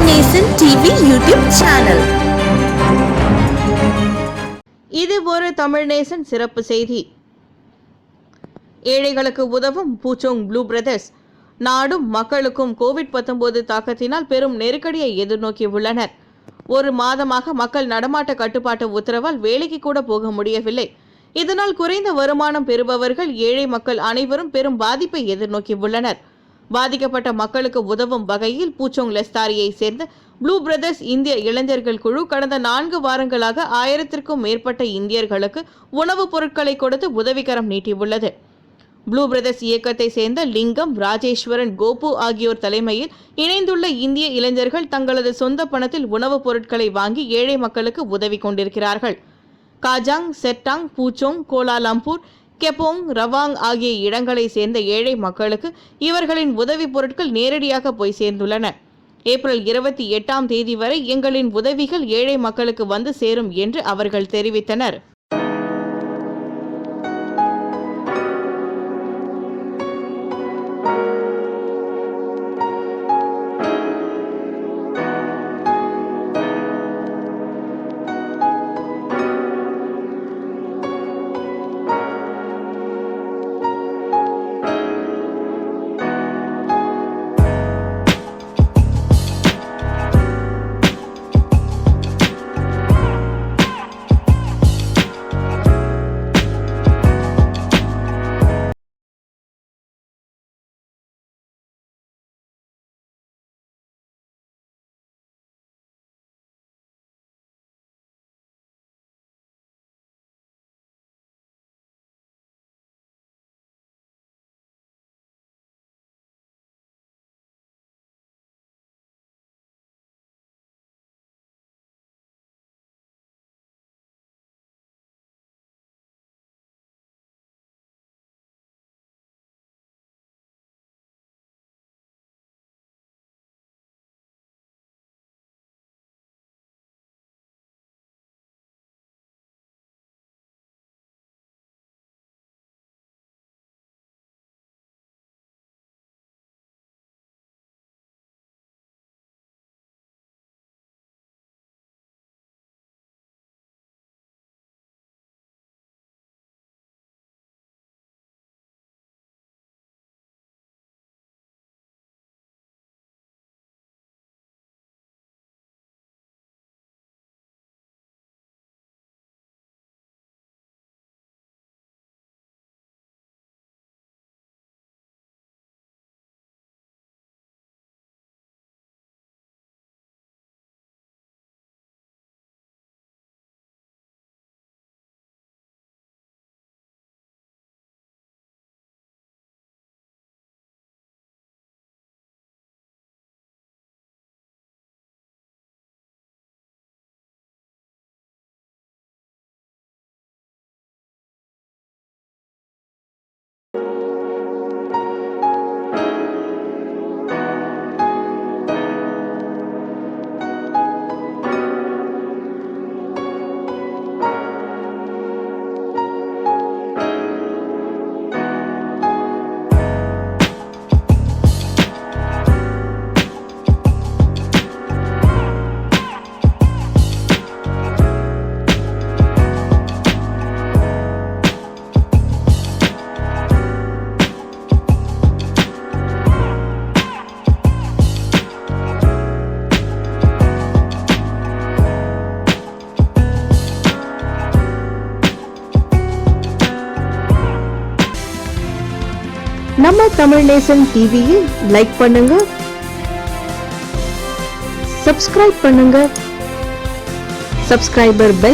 நேசன் TV YouTube channel. இது ஒரு தமிழ் நேசன் சிறப்பு செய்தி. ஏழைகளுக்கு உதவும் பூச்சோங் ப்ளூ பிரதர்ஸ் நாடும் மக்களுக்கும் கோவிட்-19 தாக்கத்தினால் பெரும் நெருக்கடியை எதிர்நோக்கி உள்ளனர். ஒரு மாதமாக மக்கள் நடமாட்ட கட்டுப்பாட்டு உத்தரவால் வேலைக்கு கூட போக முடியவில்லை. இதனால் குறைந்த வருமானம் பெறுபவர்கள், ஏழை மக்கள் அனைவரும் பெரும் பாதிப்பை எதிர்நோக்கி உள்ளனர். பாதிக்கப்பட்ட மக்களுக்கு உதவும் வகையில் பூச்சோங் லெஸ்தாரியை சேர்ந்த ப்ளூ பிரதர்ஸ் இந்திய இளைஞர்கள் குழு கடந்த 4 வாரங்களாக 1000க்கும் மேற்பட்ட இந்தியர்களுக்கு உணவுப் பொருட்களை கொடுத்து உதவிக்கரம் நீட்டியுள்ளது. ப்ளூ பிரதர்ஸ் இயக்கத்தை சேர்ந்த லிங்கம், ராஜேஸ்வரன், கோபு ஆகியோர் தலைமையில் இணைந்துள்ள இந்திய இளைஞர்கள் தங்களது சொந்த பணத்தில் உணவுப் பொருட்களை வாங்கி ஏழை மக்களுக்கு உதவி கொண்டிருக்கிறார்கள். காஜாங், செட்டாங், பூச்சோங், கோலாலம்பூர், கெப்போங், ரவாங் ஆகிய இடங்களை சேர்ந்த ஏழை மக்களுக்கு இவர்களின் உதவி பொருட்கள் நேரடியாக போய் சேர்ந்துள்ளன. ஏப்ரல் 28ஆம் தேதி வரை எங்களின் உதவிகள் ஏழை மக்களுக்கு வந்து சேரும் என்று அவர்கள் தெரிவித்தனர். நம்ம தமிழ் நேசன் டிவியை லைக் பண்ணுங்க, சப்ஸ்கிரைப் பண்ணுங்க, சப்ஸ்கிரைபர் பெல்